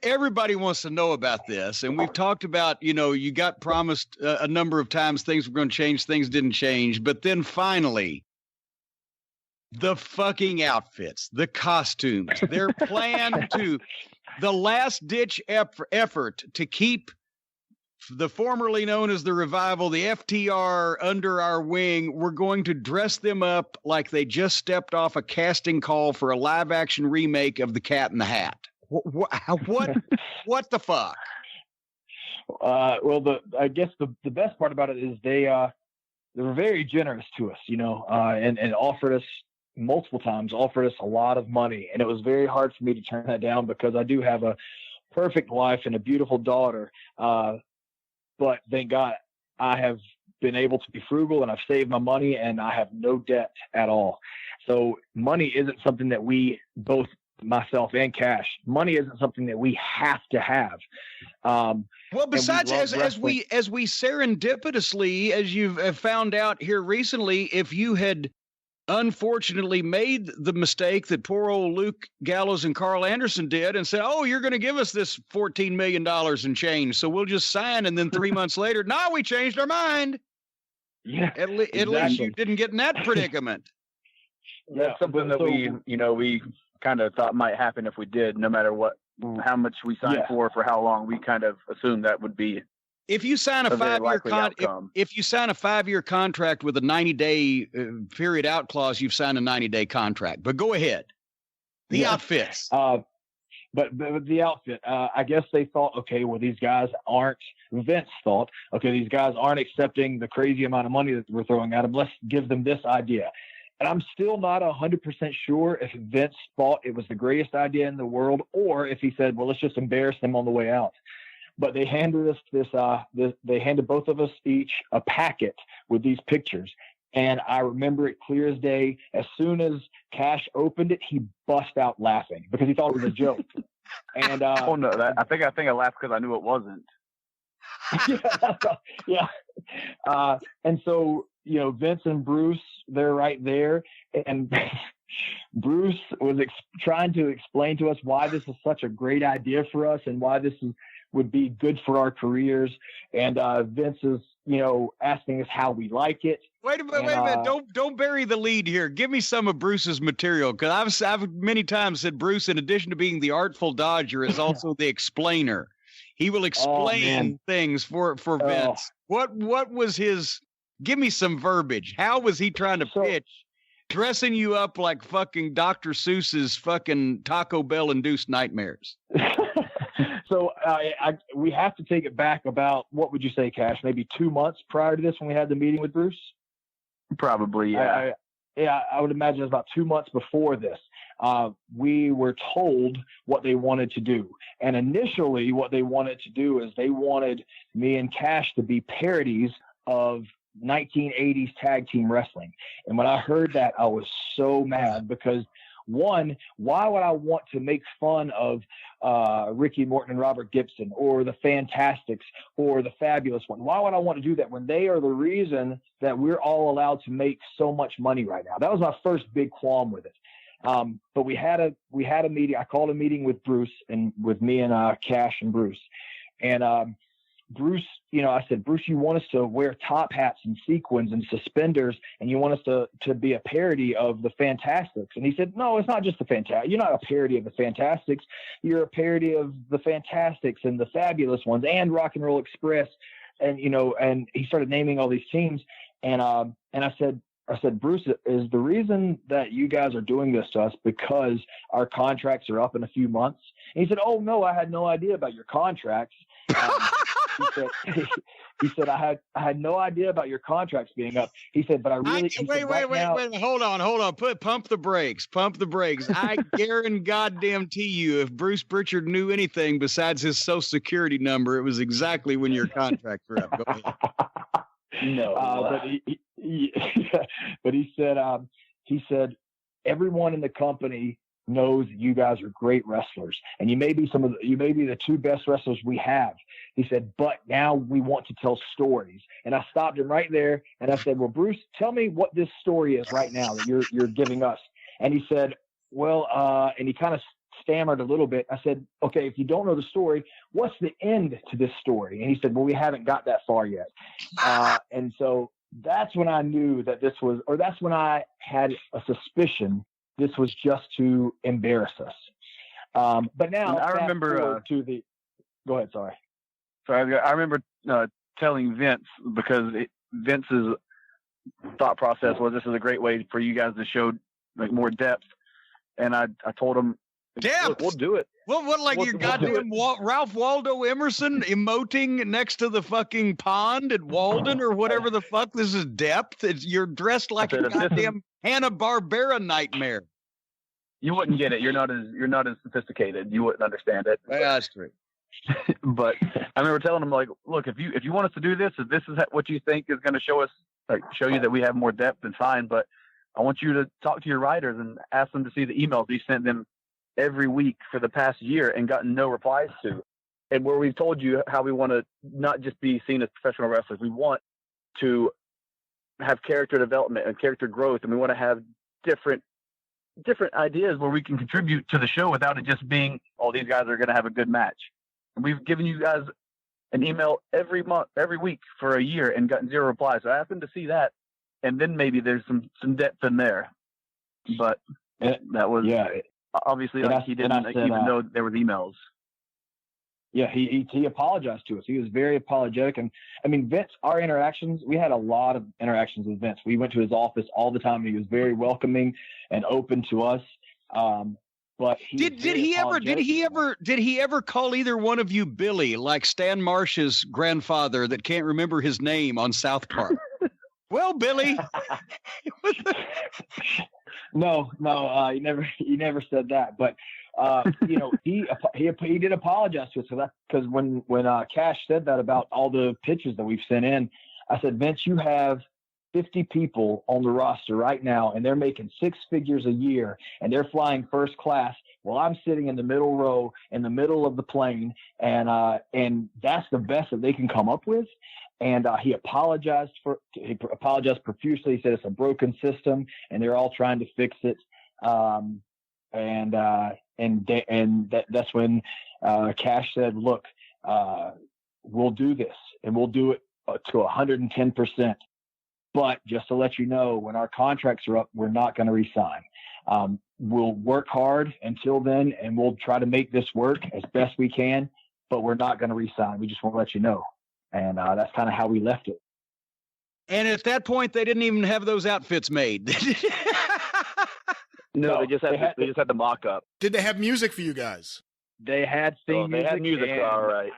everybody wants to know about this. And we've talked about, you got promised a number of times things were going to change, things didn't change. But then finally, the fucking outfits, the costumes, their plan to the last ditch effort to keep the formerly known as the Revival, the FTR, under our wing. We're going to dress them up like they just stepped off a casting call for a live action remake of The Cat in the Hat. What the fuck? Well, I guess the best part about it is they were very generous to us, and offered us multiple times, offered us a lot of money. And it was very hard for me to turn that down because I do have a perfect wife and a beautiful daughter. But thank God I have been able to be frugal and I've saved my money and I have no debt at all. So money isn't something that we both, myself and Cash, money isn't something that we have to have. Well, besides, as we serendipitously, as you've found out here recently, if you had unfortunately made the mistake that poor old Luke Gallows and Carl Anderson did and said, oh, you're going to give us this $14 million in change, so we'll just sign. And then 3 months later, no, we changed our mind. Yeah, at least you didn't get in that predicament. That's something that we kind of thought might happen if we did, no matter how much we signed for how long. We kind of assumed that would be. If you sign a 5-year contract with a 90-day period out clause, you've signed a 90-day contract. But go ahead. The outfits. But the outfit, I guess they thought, okay, well, these guys Vince thought, okay, these guys aren't accepting the crazy amount of money that we're throwing at them. Let's give them this idea. And I'm still not 100% sure if Vince thought it was the greatest idea in the world or if he said, well, let's just embarrass them on the way out. But they handed us they handed both of us each a packet with these pictures. And I remember it clear as day. As soon as Cash opened it, he bust out laughing because he thought it was a joke. And I think I laughed because I knew it wasn't. Yeah. And so, Vince and Bruce, they're right there. And Bruce was trying to explain to us why this is such a great idea for us and why this would be good for our careers. And Vince is, asking us how we like it. Wait a minute. Don't bury the lead here. Give me some of Bruce's material. Cause I've many times said Bruce, in addition to being the artful dodger, is also the explainer. He will explain things for Vince. What was his, give me some verbiage. How was he trying to pitch dressing you up like fucking Dr. Seuss's fucking Taco Bell induced nightmares? So we have to take it back about, what would you say, Cash, maybe 2 months prior to this when we had the meeting with Bruce? Probably, yeah. I would imagine it was about 2 months before this. We were told what they wanted to do. And initially what they wanted to do is they wanted me and Cash to be parodies of 1980s tag team wrestling. And when I heard that, I was so mad because, one, why would I want to make fun of Ricky Morton and Robert Gibson or the Fantastics or the Fabulous One? Why would I want to do that when they are the reason that we're all allowed to make so much money right now? That was my first big qualm with it. But we had a meeting. I called a meeting with Bruce and with me and Cash and Bruce. And Bruce, I said, Bruce, you want us to wear top hats and sequins and suspenders, and you want us to be a parody of the Fantastics. And he said, no, it's not just the Fantastics. You're not a parody of the Fantastics. You're a parody of the Fantastics and the Fabulous Ones and Rock and Roll Express. And, and he started naming all these teams. And I said, Bruce, is the reason that you guys are doing this to us because our contracts are up in a few months? And he said, oh, no, I had no idea about your contracts. He said, I had no idea about your contracts being up. He said, but I really wait, hold on. Pump the brakes. I guarantee you, if Bruce Pritchard knew anything besides his Social Security number, it was exactly when your contracts were up. Go ahead. No, but he said everyone in the company knows you guys are great wrestlers, and you may be the two best wrestlers we have. He said, but now we want to tell stories. And I stopped him right there, and I said, well, Bruce, tell me what this story is right now that you're giving us. And he said, well, and he kind of stammered a little bit. I said, okay, if you don't know the story, what's the end to this story? And he said, well, we haven't got that far yet. And so that's when I knew that that's when I had a suspicion this was just to embarrass us. But now I remember go ahead. Sorry. I remember telling Vince, because Vince's thought process was this is a great way for you guys to show like more depth. And I told him, depth. We'll do it. What like your goddamn Ralph Waldo Emerson emoting next to the fucking pond at Walden or whatever the fuck? This is depth. You're dressed like a goddamn Hanna-Barbera nightmare. You wouldn't get it. You're not as sophisticated. You wouldn't understand it. That's true. But I remember telling him, like, look, if you want us to do this, if this is what you think is going to show you that we have more depth, then fine. But I want you to talk to your writers and ask them to see the emails we sent them every week for the past year and gotten no replies to. And where we've told you how we want to not just be seen as professional wrestlers, we want to have character development and character growth, and we want to have different ideas where we can contribute to the show without it just being, oh, these guys are going to have a good match. And we've given you guys an email every week for a year and gotten zero replies. So I asked them to see that, and then maybe there's some depth in there. But that was obviously like he didn't even know there was emails. Yeah, he apologized to us. He was very apologetic. And I mean, Vince, our interactions, we had a lot of interactions with Vince. We went to his office all the time. He was very welcoming and open to us. But did he ever call either one of you Billy, like Stan Marsh's grandfather that can't remember his name on South Park? Well, Billy. No, he never said that. But he did apologize to us for that, because when Cash said that about all the pitches that we've sent in, I said, Vince, you have 50 people on the roster right now, and they're making six figures a year, and they're flying first class. Well, I'm sitting in the middle row in the middle of the plane, and that's the best that they can come up with. And he apologized profusely. He said it's a broken system, and they're all trying to fix it. That's when Cash said, look, we'll do this, and we'll do it to 110%. But just to let you know, when our contracts are up, we're not going to resign. We'll work hard until then, and we'll try to make this work as best we can, but we're not going to resign. We just want to let you know. And that's kind of how we left it. And at that point, they didn't even have those outfits made. No, they just had the mock-up. Did they have music for you guys? They had theme music. They had music, all right.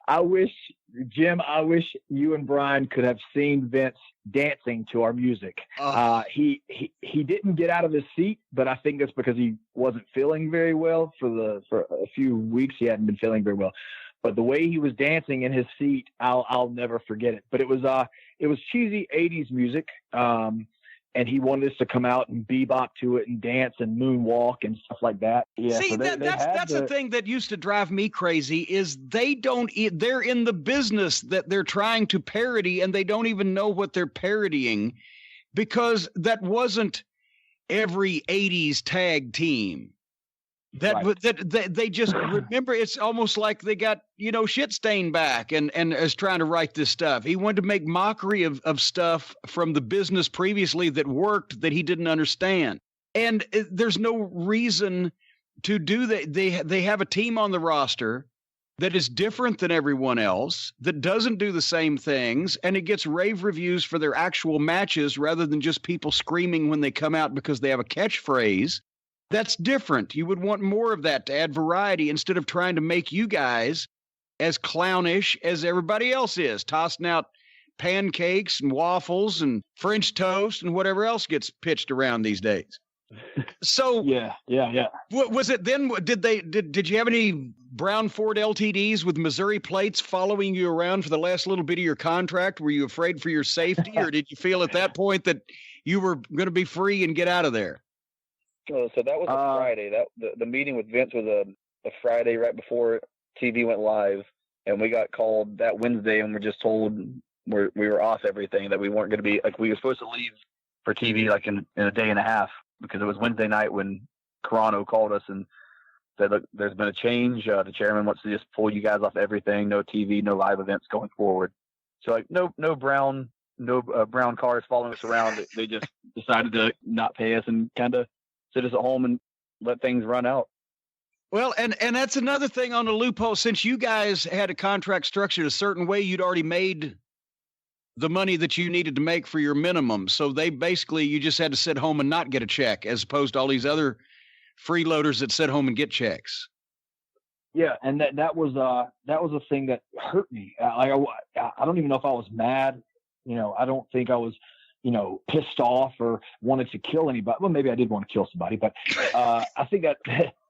I wish you and Brian could have seen Vince dancing to our music. He didn't get out of his seat, but I think that's because he wasn't feeling very well for a few weeks. He hadn't been feeling very well. But the way he was dancing in his seat, I'll never forget it. But it was cheesy 80s music. And he wanted us to come out and bebop to it and dance and moonwalk and stuff like that. Yeah. See, so that's the thing that used to drive me crazy is they're in the business that they're trying to parody, and they don't even know what they're parodying, because that wasn't every 80s tag team. That they just remember. It's almost like they got shit stained back and is trying to write this stuff. He wanted to make mockery of stuff from the business previously that worked that he didn't understand. And there's no reason to do that. They have a team on the roster that is different than everyone else, that doesn't do the same things, and it gets rave reviews for their actual matches rather than just people screaming when they come out because they have a catchphrase. That's different. You would want more of that to add variety instead of trying to make you guys as clownish as everybody else is, tossing out pancakes and waffles and French toast and whatever else gets pitched around these days. So yeah. What was it then? Did you have any Brown Ford LTDs with Missouri plates following you around for the last little bit of your contract? Were you afraid for your safety, or did you feel at that point that you were going to be free and get out of there? So that was a Friday. The meeting with Vince was a Friday right before TV went live, and we got called that Wednesday, and we're just told we were off everything, that we weren't going to be, like, we were supposed to leave for TV like in a day and a half, because it was Wednesday night when Carano called us and said, look, there's been a change. The chairman wants to just pull you guys off everything. No TV, no live events going forward. So like no brown cars following us around. They just decided to not pay us and kind of sit us at home and let things run out. Well, and that's another thing on the loophole. Since you guys had a contract structured a certain way, you'd already made the money that you needed to make for your minimum. So they basically, you just had to sit home and not get a check, as opposed to all these other freeloaders that sit home and get checks. Yeah, and that was a thing that hurt me. I don't even know if I was mad. I don't think I was, pissed off or wanted to kill anybody. Well, maybe I did want to kill somebody, but I think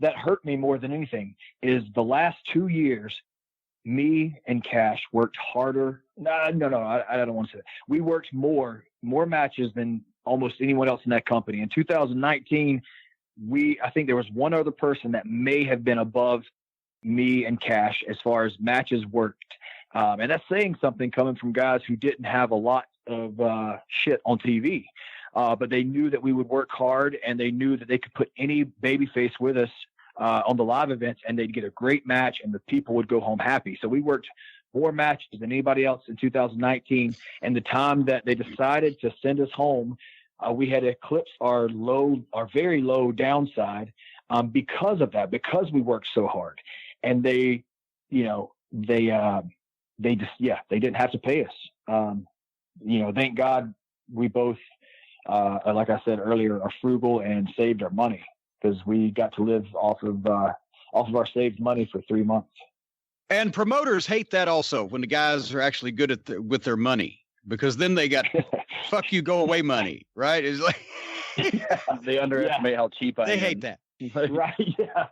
that hurt me more than anything. Is the last 2 years, me and Cash worked harder. No, I don't want to say that. We worked more matches than almost anyone else in that company. In 2019, I think there was one other person that may have been above me and Cash as far as matches worked. And that's saying something coming from guys who didn't have a lot of shit on TV. But they knew that we would work hard, and they knew that they could put any babyface with us on the live events, and they'd get a great match, and the people would go home happy. So we worked more matches than anybody else in 2019. And the time that they decided to send us home, we had eclipsed our very low downside because of that, because we worked so hard. And they didn't have to pay us. Thank God we both, like I said earlier, are frugal and saved our money, because we got to live off of our saved money for 3 months. And promoters hate that also, when the guys are actually good with their money, because then they got fuck you, go away money, right? It's like they underestimate how cheap I am. They hate that. Right. Yeah.